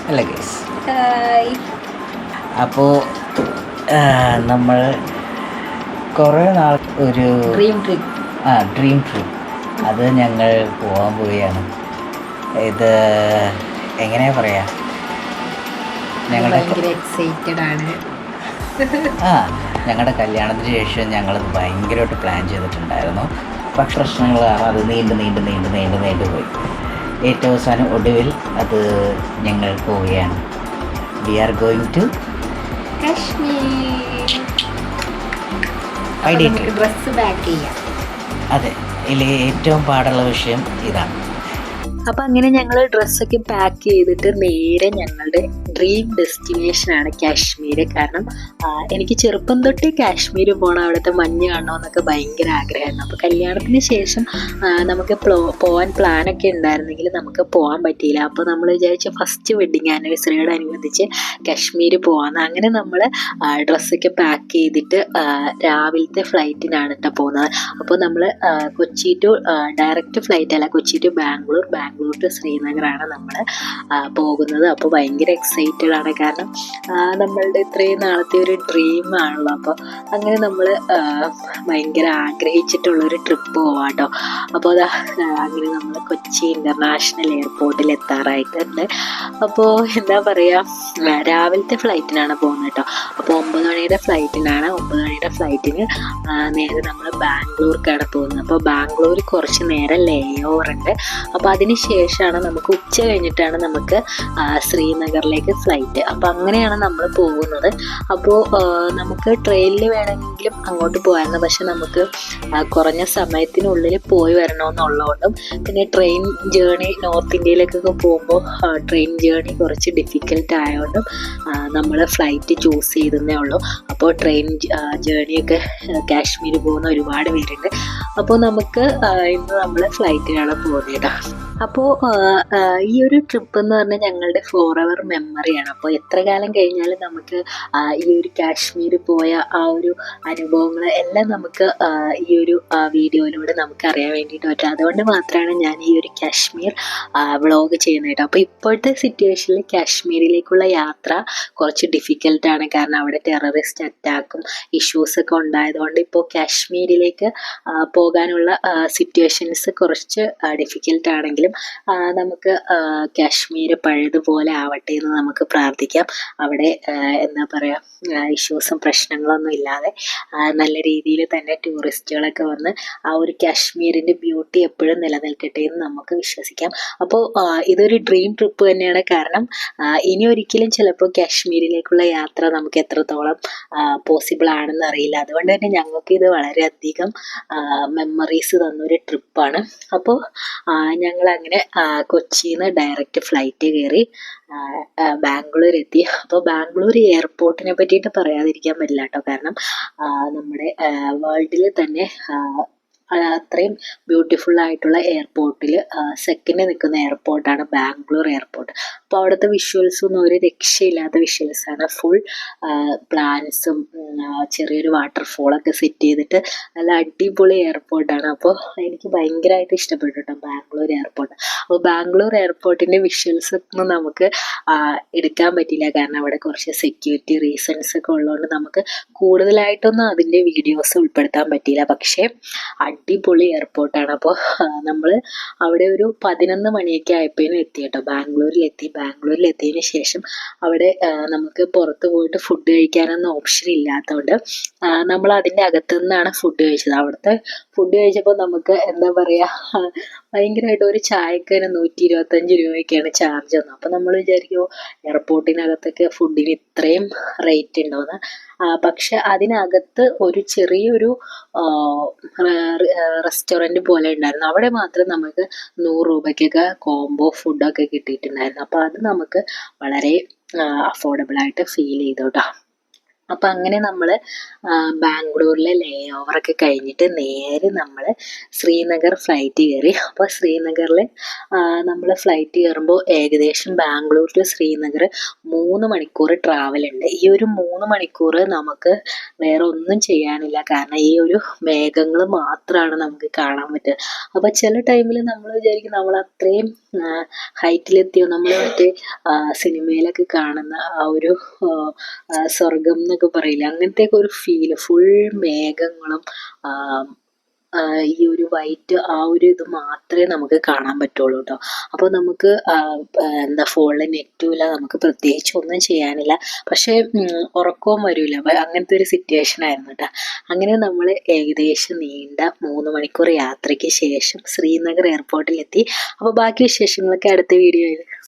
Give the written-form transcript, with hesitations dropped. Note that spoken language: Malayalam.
അല്ല ഗൈസ്. ഹായ്. അപ്പോൾ നമ്മൾ കുറേ നാൾ ഒരു ഡ്രീം ട്രിപ്പ്. ഡ്രീം ട്രിപ്പ് അത് ഞങ്ങൾ പോകാൻ പോവുകയാണ്. ഇത് എങ്ങനെയാ പറയാ, ഭയങ്കര എക്സൈറ്റഡ് ആണ്. ഞങ്ങളുടെ കല്യാണത്തിന് ശേഷം ഞങ്ങളത് ഭയങ്കരമായിട്ട് പ്ലാൻ ചെയ്തിട്ടുണ്ടായിരുന്നു. പക്ഷേ പ്രശ്നങ്ങൾ കാരണം അത് നീണ്ടു പോയി. ഏറ്റവും അവസാനം ഒടുവിൽ അത് ഞങ്ങൾ പോവുകയാണ്. We are going to Kashmir. Dress pack ചെയ്യാം. അതെ, ഇതിൽ ഏറ്റവും പാടുള്ള വിഷയം ഇതാണ്. അപ്പം അങ്ങനെ ഞങ്ങൾ ഡ്രസ്സൊക്കെ പാക്ക് ചെയ്തിട്ട് നേരെ ഞങ്ങളുടെ ഡ്രീം ഡെസ്റ്റിനേഷനാണ് കാശ്മീർ. കാരണം എനിക്ക് ചെറുപ്പം തൊട്ടേ കാശ്മീർ പോകണം, അവിടുത്തെ മഞ്ഞ് കാണണമെന്നൊക്കെ ഭയങ്കര ആഗ്രഹമായിരുന്നു. അപ്പോൾ കല്യാണത്തിന് ശേഷം നമുക്ക് പോകാൻ പ്ലാനൊക്കെ ഉണ്ടായിരുന്നെങ്കിൽ നമുക്ക് പോകാൻ പറ്റിയില്ല. അപ്പോൾ നമ്മൾ വിചാരിച്ച ഫസ്റ്റ് വെഡിങ് ആനിവേഴ്സറിയോടനുബന്ധിച്ച് കാശ്മീർ പോകാമെന്ന്. അങ്ങനെ നമ്മൾ ഡ്രസ്സൊക്കെ പാക്ക് ചെയ്തിട്ട് രാവിലത്തെ ഫ്ലൈറ്റിനാണ് കേട്ടോ പോകുന്നത്. അപ്പോൾ നമ്മൾ കൊച്ചി ടു ഡയറക്റ്റ് ഫ്ലൈറ്റ് അല്ല, കൊച്ചി ടു ബാംഗ്ലൂർ ടു ശ്രീനഗറാണ് നമ്മൾ പോകുന്നത്. അപ്പോൾ ഭയങ്കര എക്സൈറ്റഡ് ആണ്. കാരണം നമ്മളുടെ ഇത്രയും നാളത്തെ ഒരു ഡ്രീം ആണല്ലോ. അപ്പോൾ അങ്ങനെ നമ്മൾ ഭയങ്കര ആഗ്രഹിച്ചിട്ടുള്ളൊരു ട്രിപ്പ് പോവാട്ടോ. അപ്പോൾ അങ്ങനെ നമ്മൾ കൊച്ചി ഇൻ്റർനാഷണൽ എയർപോർട്ടിൽ എത്താറായിട്ടുണ്ട്. അപ്പോൾ എന്താ പറയുക, രാവിലത്തെ ഫ്ലൈറ്റിനാണ് പോകുന്നത് കേട്ടോ. അപ്പോൾ 9 മണിയുടെ ഫ്ലൈറ്റിനാണ്. 9 മണിയുടെ ഫ്ലൈറ്റിന് നേരെ നമ്മൾ ബാംഗ്ലൂർക്കാണ് പോകുന്നത്. അപ്പോൾ ബാംഗ്ലൂർ കുറച്ച് നേരം ലേ ഓവർ ഉണ്ട്. അപ്പോൾ അതിന് ശേഷമാണ് നമുക്ക് ഉച്ച കഴിഞ്ഞിട്ടാണ് നമുക്ക് ശ്രീനഗറിലേക്ക് ഫ്ലൈറ്റ്. അപ്പോൾ അങ്ങനെയാണ് നമ്മൾ പോകുന്നത്. അപ്പോൾ നമുക്ക് ട്രെയിനിൽ വേണമെങ്കിലും അങ്ങോട്ട് പോകാമായിരുന്നു. പക്ഷെ നമുക്ക് കുറഞ്ഞ സമയത്തിനുള്ളിൽ പോയി വരണമെന്നുള്ളതുകൊണ്ടും പിന്നെ ട്രെയിൻ ജേണി നോർത്ത് ഇന്ത്യയിലേക്കൊക്കെ പോകുമ്പോൾ ട്രെയിൻ ജേണി കുറച്ച് ഡിഫിക്കൽട്ട് ആയതുകൊണ്ടും നമ്മൾ ഫ്ലൈറ്റ് ചൂസ് ചെയ്തതേ ഉള്ളൂ. അപ്പോൾ ട്രെയിൻ ജേണിയൊക്കെ കാശ്മീർ പോകുന്ന ഒരുപാട് പേരുണ്ട്. അപ്പോൾ നമുക്ക് ഇന്ന് നമ്മൾ ഫ്ലൈറ്റിനാണ് പോകുന്നത് കേട്ടോ. അപ്പോൾ ഈ ഒരു ട്രിപ്പ് എന്ന് പറഞ്ഞാൽ ഞങ്ങളുടെ ഫോർ മെമ്മറിയാണ്. അപ്പോൾ എത്ര കാലം കഴിഞ്ഞാലും നമുക്ക് ഈ ഒരു കാശ്മീർ പോയ ആ ഒരു അനുഭവങ്ങൾ എല്ലാം നമുക്ക് ഈ ഒരു വീഡിയോയിലൂടെ നമുക്ക് അറിയാൻ വേണ്ടിയിട്ട് പറ്റും. അതുകൊണ്ട് മാത്രമാണ് ഞാൻ ഈ ഒരു കാശ്മീർ വ്ളോഗ് ചെയ്യുന്നത് കേട്ടോ. അപ്പോൾ ഇപ്പോഴത്തെ സിറ്റുവേഷനിൽ കാശ്മീരിലേക്കുള്ള യാത്ര കുറച്ച് ഡിഫിക്കൽട്ടാണ്. കാരണം അവിടെ ടെററിസ്റ്റ് അറ്റാക്കും ഇഷ്യൂസൊക്കെ ഉണ്ടായതുകൊണ്ട് ഇപ്പോൾ കാശ്മീരിലേക്ക് പോകാനുള്ള സിറ്റുവേഷൻസ് കുറച്ച് ഡിഫിക്കൽട്ടാണെങ്കിലും നമുക്ക് കാശ്മീർ പഴയതുപോലെ ആവട്ടെ എന്ന് നമുക്ക് പ്രാർത്ഥിക്കാം. അവിടെ എന്താ പറയുക, ഇഷ്യൂസും പ്രശ്നങ്ങളൊന്നും ഇല്ലാതെ നല്ല രീതിയിൽ തന്നെ ടൂറിസ്റ്റുകളൊക്കെ വന്ന് ആ ഒരു കാശ്മീരിൻ്റെ ബ്യൂട്ടി എപ്പോഴും നിലനിൽക്കട്ടെ എന്ന് നമുക്ക് വിശ്വസിക്കാം. അപ്പോൾ ഇതൊരു ഡ്രീം ട്രിപ്പ് തന്നെയാണ്. കാരണം ഇനി ഒരിക്കലും ചിലപ്പോൾ കാശ്മീരിലേക്കുള്ള യാത്ര നമുക്ക് എത്രത്തോളം പോസിബിൾ ആണെന്ന് അറിയില്ല. അതുകൊണ്ട് തന്നെ ഞങ്ങൾക്ക് ഇത് വളരെയധികം മെമ്മറീസ് തന്നൊരു ട്രിപ്പാണ്. അപ്പോൾ ഞങ്ങൾ അങ്ങനെ കൊച്ചിയിൽ നിന്ന് ഡയറക്റ്റ് ഫ്ലൈറ്റ് കയറി ബാംഗ്ലൂർ എത്തി. അപ്പോൾ ബാംഗ്ലൂർ എയർപോർട്ടിനെ പറ്റിയിട്ട് പറയാതിരിക്കാൻ പറ്റില്ല കേട്ടോ. കാരണം നമ്മുടെ വേൾഡിൽ തന്നെ അത്രയും ബ്യൂട്ടിഫുൾ ആയിട്ടുള്ള എയർപോർട്ടിൽ സെക്കൻഡ് നിൽക്കുന്ന എയർപോർട്ടാണ് ബാംഗ്ലൂർ എയർപോർട്ട്. അപ്പോൾ അവിടുത്തെ വിഷ്വൽസൊന്നും ഒരു രക്ഷയില്ലാത്ത വിഷ്വൽസാണ്. ഫുൾ പ്ലാന്റ്സും ചെറിയൊരു വാട്ടർഫോളൊക്കെ സെറ്റ് ചെയ്തിട്ട് നല്ല അടിപൊളി എയർപോർട്ടാണ്. അപ്പോൾ എനിക്ക് ഭയങ്കരമായിട്ട് ഇഷ്ടപ്പെട്ടു കേട്ടോ ബാംഗ്ലൂർ എയർപോർട്ട്. അപ്പോൾ ബാംഗ്ലൂർ എയർപോർട്ടിൻ്റെ വിഷ്വൽസ് ഒന്നും നമുക്ക് എടുക്കാൻ പറ്റില്ല. കാരണം അവിടെ കുറച്ച് സെക്യൂരിറ്റി റീസൺസ് ഒക്കെ ഉള്ളതുകൊണ്ട് നമുക്ക് കൂടുതലായിട്ടൊന്നും അതിൻ്റെ വീഡിയോസ് ഉൾപ്പെടുത്താൻ പറ്റിയില്ല. പക്ഷേ അടിപൊളി എയർപോർട്ടാണ്. അപ്പോൾ നമ്മൾ അവിടെ ഒരു 11 മണിയൊക്കെ ആയപ്പോഴേനും എത്തി കേട്ടോ. ബാംഗ്ലൂരിലെത്തിയതിന് ശേഷം അവിടെ നമുക്ക് പുറത്ത് പോയിട്ട് ഫുഡ് കഴിക്കാനൊന്നും ഓപ്ഷൻ ഇല്ലാത്തതുകൊണ്ട് നമ്മൾ അതിൻ്റെ അകത്തു നിന്നാണ് ഫുഡ് കഴിച്ചത്. അവിടുത്തെ ഫുഡ് കഴിച്ചപ്പോൾ നമുക്ക് എന്താ പറയുക, ഭയങ്കരമായിട്ട് ഒരു ചായക്ക് തന്നെ 125 രൂപയൊക്കെയാണ് ചാർജ് വന്നത്. അപ്പോൾ നമ്മൾ വിചാരിക്കുമോ എയർപോർട്ടിനകത്തൊക്കെ ഫുഡിന് ഇത്രയും റേറ്റ് ഉണ്ടോയെന്ന്. പക്ഷെ അതിനകത്ത് ഒരു ചെറിയൊരു റെസ്റ്റോറൻറ്റ് പോലെ ഉണ്ടായിരുന്നു. അവിടെ മാത്രം നമുക്ക് 100 രൂപയ്ക്കൊക്കെ കോംബോ ഫുഡൊക്കെ കിട്ടിയിട്ടുണ്ടായിരുന്നു. അപ്പോൾ അത് നമുക്ക് വളരെ അഫോർഡബിളായിട്ട് ഫീൽ ചെയ്തു കേട്ടോ. അപ്പം അങ്ങനെ നമ്മൾ ബാംഗ്ലൂരിലെ ലേ ഓവറൊക്കെ കഴിഞ്ഞിട്ട് നേരെ നമ്മൾ ശ്രീനഗർ ഫ്ലൈറ്റ് കയറി. അപ്പോൾ ശ്രീനഗറിൽ നമ്മൾ ഫ്ലൈറ്റ് കയറുമ്പോൾ ഏകദേശം ബാംഗ്ലൂർ ടു ശ്രീനഗർ 3 മണിക്കൂർ ട്രാവലുണ്ട്. ഈ ഒരു 3 മണിക്കൂർ നമുക്ക് വേറെ ഒന്നും ചെയ്യാനില്ല. കാരണം ഈ ഒരു മേഘങ്ങൾ മാത്രമാണ് നമുക്ക് കാണാൻ പറ്റുക. അപ്പോൾ ചില ടൈമിൽ നമ്മൾ വിചാരിക്കും നമ്മൾ അത്രയും ഹൈറ്റിലെത്തിയോ നമ്മൾ മറ്റേ സിനിമയിലൊക്കെ കാണുന്ന ആ ഒരു സ്വർഗം എന്നൊക്കെ പറയില്ല, അങ്ങനത്തെയൊക്കെ ഒരു ഫീല്. ഫുൾ മേഘങ്ങളും ഈ ഒരു വൈറ്റ് ആ ഒരു ഇത് മാത്രമേ നമുക്ക് കാണാൻ പറ്റുള്ളൂ കേട്ടോ. അപ്പോൾ നമുക്ക് എന്താ ഫോണിൽ നെറ്റും ഇല്ല, നമുക്ക് പ്രത്യേകിച്ച് ഒന്നും ചെയ്യാനില്ല, പക്ഷേ ഉറക്കവും വരില്ല. അങ്ങനത്തെ ഒരു സിറ്റുവേഷൻ ആയിരുന്നു കേട്ടോ. അങ്ങനെ നമ്മൾ ഏകദേശം നീണ്ട 3 മണിക്കൂർ യാത്രയ്ക്ക് ശേഷം ശ്രീനഗർ എയർപോർട്ടിലെത്തി. അപ്പോൾ ബാക്കി വിശേഷങ്ങളൊക്കെ അടുത്ത വീഡിയോയിൽ